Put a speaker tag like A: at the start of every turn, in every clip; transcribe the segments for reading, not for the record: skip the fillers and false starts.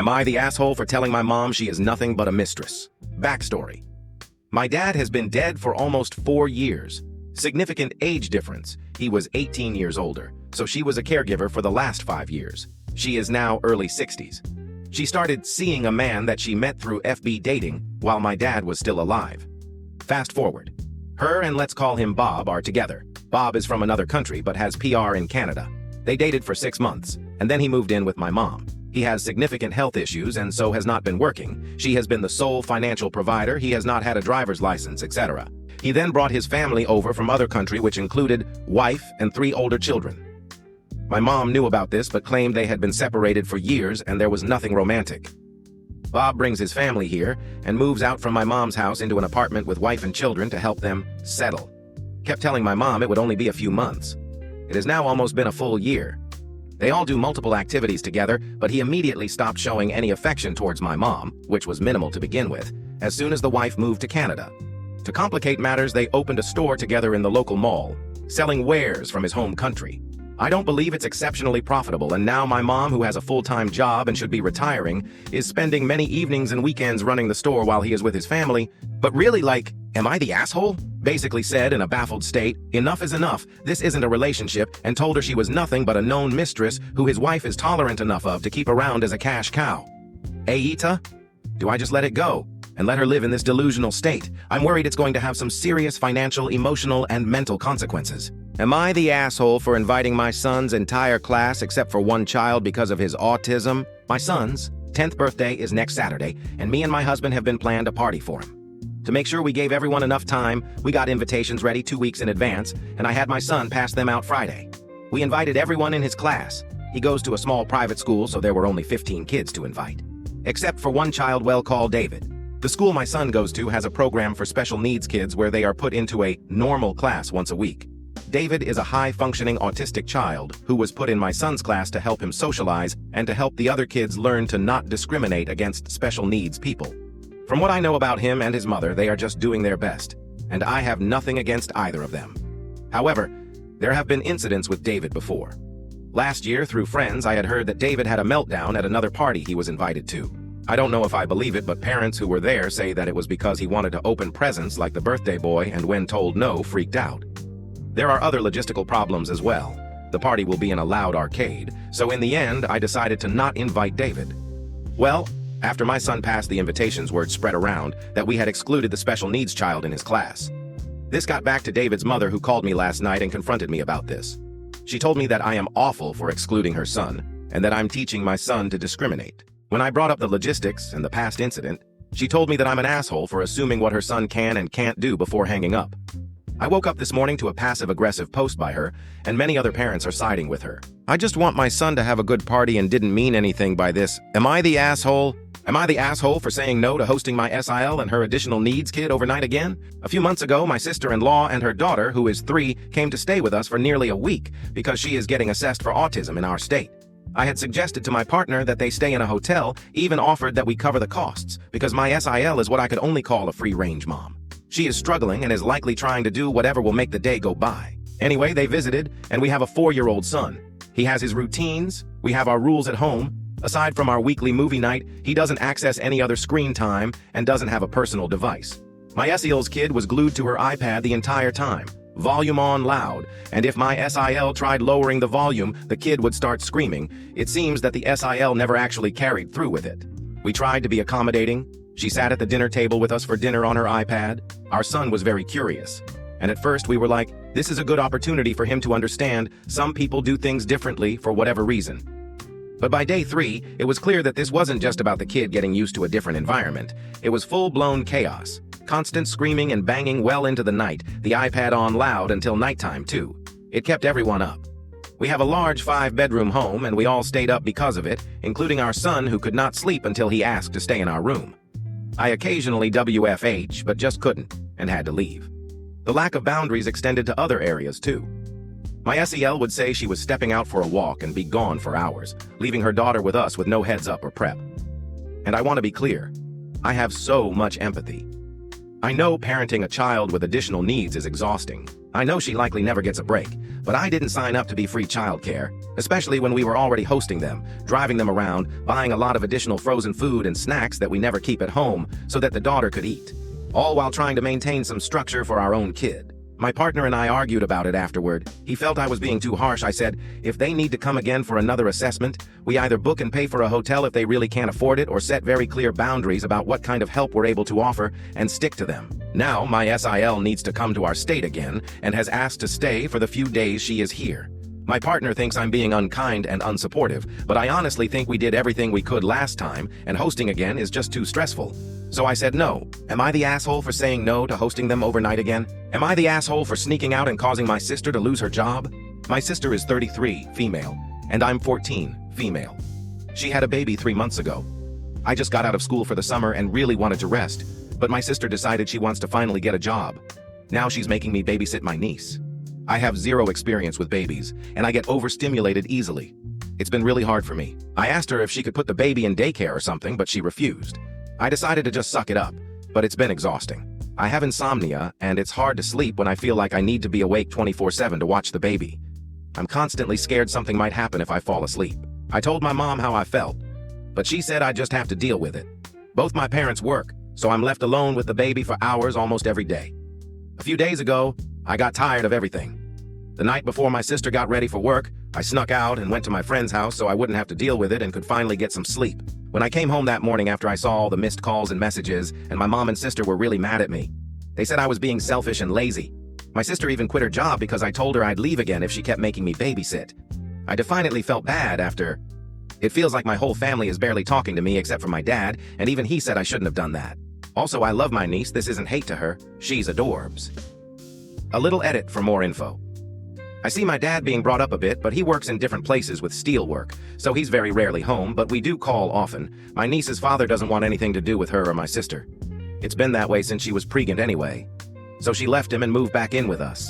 A: Am I the asshole for telling my mom she is nothing but a mistress? Backstory. My dad has been dead for almost 4 years. Significant age difference. He was 18 years older, so she was a caregiver for the last 5 years. She is now early 60s. She started seeing a man that she met through FB dating while my dad was still alive. Fast forward. Her and let's call him Bob are together. Bob is from another country but has PR in Canada. They dated for 6 months, and then he moved in with my mom. He has significant health issues and so has not been working. She has been the sole financial provider. He has not had a driver's license, etc. He then brought his family over from other country, which included wife and 3 older children. My mom knew about this but claimed they had been separated for years and there was nothing romantic. Bob brings his family here and moves out from my mom's house into an apartment with wife and children to help them settle. Kept telling my mom it would only be a few months. It has now almost been a full year. They all do multiple activities together, but he immediately stopped showing any affection towards my mom, which was minimal to begin with, as soon as the wife moved to Canada. To complicate matters, they opened a store together in the local mall, selling wares from his home country. I don't believe it's exceptionally profitable, and now my mom, who has a full-time job and should be retiring, is spending many evenings and weekends running the store while he is with his family. But really, like, am I the asshole? Basically said in a baffled state, enough is enough, this isn't a relationship, and told her she was nothing but a known mistress who his wife is tolerant enough of to keep around as a cash cow. AITA? Do I just let it go and let her live in this delusional state? I'm worried it's going to have some serious financial, emotional, and mental consequences. Am I the asshole for inviting my son's entire class except for one child because of his autism? My son's 10th birthday is next Saturday, and me and my husband have been planned a party for him. To make sure we gave everyone enough time, we got invitations ready 2 weeks in advance, and I had my son pass them out Friday. We invited everyone in his class. He goes to a small private school, so there were only 15 kids to invite. Except for one child well called David. The school my son goes to has a program for special needs kids where they are put into a normal class once a week. David is a high-functioning autistic child who was put in my son's class to help him socialize and to help the other kids learn to not discriminate against special needs people. From what I know about him and his mother, they are just doing their best, and I have nothing against either of them. However, there have been incidents with David before. Last year, through friends, I had heard that David had a meltdown at another party he was invited to. I don't know if I believe it, but parents who were there say that it was because he wanted to open presents like the birthday boy and when told no, freaked out. There are other logistical problems as well. The party will be in a loud arcade, so in the end, I decided to not invite David. Well, after my son passed the invitations, word spread around that we had excluded the special needs child in his class. This got back to David's mother, who called me last night and confronted me about this. She told me that I am awful for excluding her son, and that I'm teaching my son to discriminate. When I brought up the logistics and the past incident, she told me that I'm an asshole for assuming what her son can and can't do before hanging up. I woke up this morning to a passive-aggressive post by her, and many other parents are siding with her. I just want my son to have a good party and didn't mean anything by this. Am I the asshole? Am I the asshole for saying no to hosting my SIL and her additional needs kid overnight again? A few months ago, my sister-in-law and her daughter, who is 3, came to stay with us for nearly a week because she is getting assessed for autism in our state. I had suggested to my partner that they stay in a hotel, even offered that we cover the costs, because my SIL is what I could only call a free-range mom. She is struggling and is likely trying to do whatever will make the day go by. Anyway, they visited, and we have a 4-year-old son. He has his routines, we have our rules at home. Aside from our weekly movie night, he doesn't access any other screen time and doesn't have a personal device. My SEL's kid was glued to her iPad the entire time, volume on loud, and if my SIL tried lowering the volume, the kid would start screaming. It seems that the SIL never actually carried through with it. We tried to be accommodating. She sat at the dinner table with us for dinner on her iPad. Our son was very curious. And at first we were like, this is a good opportunity for him to understand some people do things differently for whatever reason. But by day 3, it was clear that this wasn't just about the kid getting used to a different environment. It was full-blown chaos. Constant screaming and banging well into the night, the iPad on loud until nighttime too. It kept everyone up. We have a large 5-bedroom home and we all stayed up because of it, including our son, who could not sleep until he asked to stay in our room. I occasionally WFH, but just couldn't, and had to leave. The lack of boundaries extended to other areas too. My SEL would say she was stepping out for a walk and be gone for hours, leaving her daughter with us with no heads up or prep. And I want to be clear, I have so much empathy. I know parenting a child with additional needs is exhausting. I know she likely never gets a break, but I didn't sign up to be free childcare. especially when we were already hosting them, driving them around, buying a lot of additional frozen food and snacks that we never keep at home so that the daughter could eat, all while trying to maintain some structure for our own kid. My partner and I argued about it afterward. He felt I was being too harsh. I said, if they need to come again for another assessment, we either book and pay for a hotel if they really can't afford it or set very clear boundaries about what kind of help we're able to offer and stick to them. Now, my SIL needs to come to our state again and has asked to stay for the few days she is here. My partner thinks I'm being unkind and unsupportive, but I honestly think we did everything we could last time, and hosting again is just too stressful. So I said no. Am I the asshole for saying no to hosting them overnight again? Am I the asshole for sneaking out and causing my sister to lose her job? My sister is 33, female, and I'm 14, female. She had a baby 3 months ago. I just got out of school for the summer and really wanted to rest, but my sister decided she wants to finally get a job. Now she's making me babysit my niece. I have zero experience with babies, and I get overstimulated easily. It's been really hard for me. I asked her if she could put the baby in daycare or something, but she refused. I decided to just suck it up, but it's been exhausting. I have insomnia, and it's hard to sleep when I feel like I need to be awake 24/7 to watch the baby. I'm constantly scared something might happen if I fall asleep. I told my mom how I felt, but she said I just have to deal with it. Both my parents work, so I'm left alone with the baby for hours almost every day. A few days ago, I got tired of everything. The night before my sister got ready for work, I snuck out and went to my friend's house so I wouldn't have to deal with it and could finally get some sleep. When I came home that morning after I saw all the missed calls and messages, and my mom and sister were really mad at me. They said I was being selfish and lazy. My sister even quit her job because I told her I'd leave again if she kept making me babysit. I definitely felt bad after. It feels like my whole family is barely talking to me except for my dad, and even he said I shouldn't have done that. Also, I love my niece. This isn't hate to her. She's adorbs. A little edit for more info. I see my dad being brought up a bit, but he works in different places with steel work, so he's very rarely home, but we do call often. My niece's father doesn't want anything to do with her or my sister. It's been that way since she was pregnant anyway. So she left him and moved back in with us.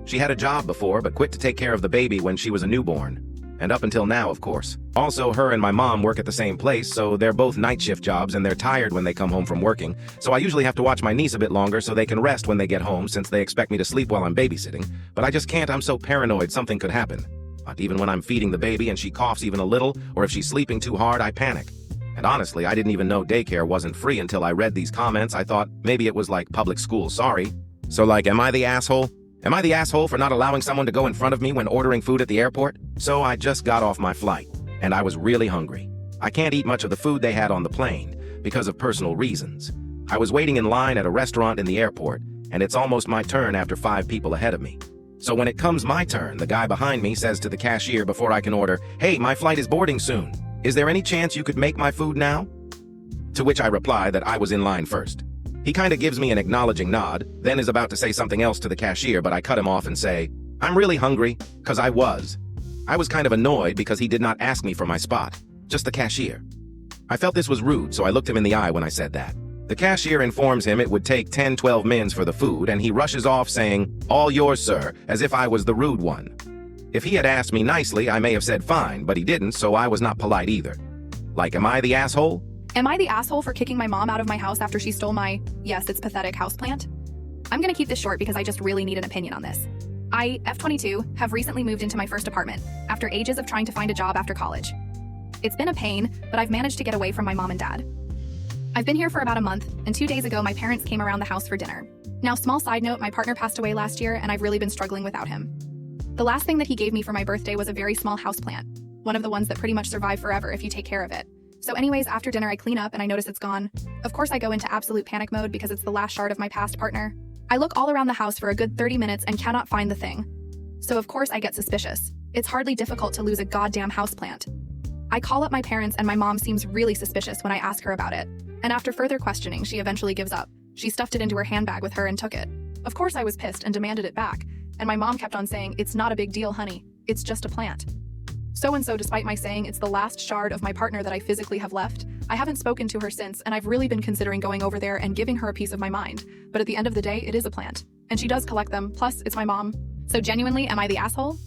A: She had a job before, but quit to take care of the baby when she was a newborn. And up until now, of course. Also, her and my mom work at the same place, so they're both night shift jobs and they're tired when they come home from working. So I usually have to watch my niece a bit longer so they can rest when they get home since they expect me to sleep while I'm babysitting. But I just can't, I'm so paranoid something could happen. Not even when I'm feeding the baby and she coughs even a little, or if she's sleeping too hard, I panic. And honestly, I didn't even know daycare wasn't free until I read these comments. I thought maybe it was like public school, sorry. So like, am I the asshole? Am I the asshole for not allowing someone to go in front of me when ordering food at the airport? So I just got off my flight, and I was really hungry. I can't eat much of the food they had on the plane, because of personal reasons. I was waiting in line at a restaurant in the airport, and it's almost my turn after 5 people ahead of me. So when it comes my turn, the guy behind me says to the cashier before I can order, "Hey, my flight is boarding soon. Is there any chance you could make my food now?" To which I reply that I was in line first. He kind of gives me an acknowledging nod, then is about to say something else to the cashier, but I cut him off and say, "I'm really hungry," because I was. I was kind of annoyed because he did not ask me for my spot, just the cashier. I felt this was rude, so I looked him in the eye when I said that. The cashier informs him it would take 10-12 mins for the food, and he rushes off saying, "All yours, sir," as if I was the rude one. If he had asked me nicely, I may have said fine, but he didn't, so I was not polite either. Like, am I the asshole?
B: Am I the asshole for kicking my mom out of my house after she stole my, yes, it's pathetic, houseplant? I'm gonna keep this short because I just really need an opinion on this. I, F22, have recently moved into my first apartment after ages of trying to find a job after college. It's been a pain, but I've managed to get away from my mom and dad. I've been here for about a month, and 2 days ago my parents came around the house for dinner. Now, small side note, my partner passed away last year and I've really been struggling without him. The last thing that he gave me for my birthday was a very small houseplant, one of the ones that pretty much survive forever if you take care of it. So anyways, after dinner I clean up and I notice it's gone. Of course I go into absolute panic mode because it's the last shard of my past partner. I look all around the house for a good 30 minutes and cannot find the thing. So of course I get suspicious. It's hardly difficult to lose a goddamn houseplant. I call up my parents and my mom seems really suspicious when I ask her about it. And after further questioning, she eventually gives up. She stuffed it into her handbag with her and took it. Of course I was pissed and demanded it back. And my mom kept on saying, "It's not a big deal, honey. It's just a plant." So despite my saying it's the last shard of my partner that I physically have left, I haven't spoken to her since, and I've really been considering going over there and giving her a piece of my mind. But at the end of the day, it is a plant. And she does collect them, plus it's my mom. So genuinely, am I the asshole?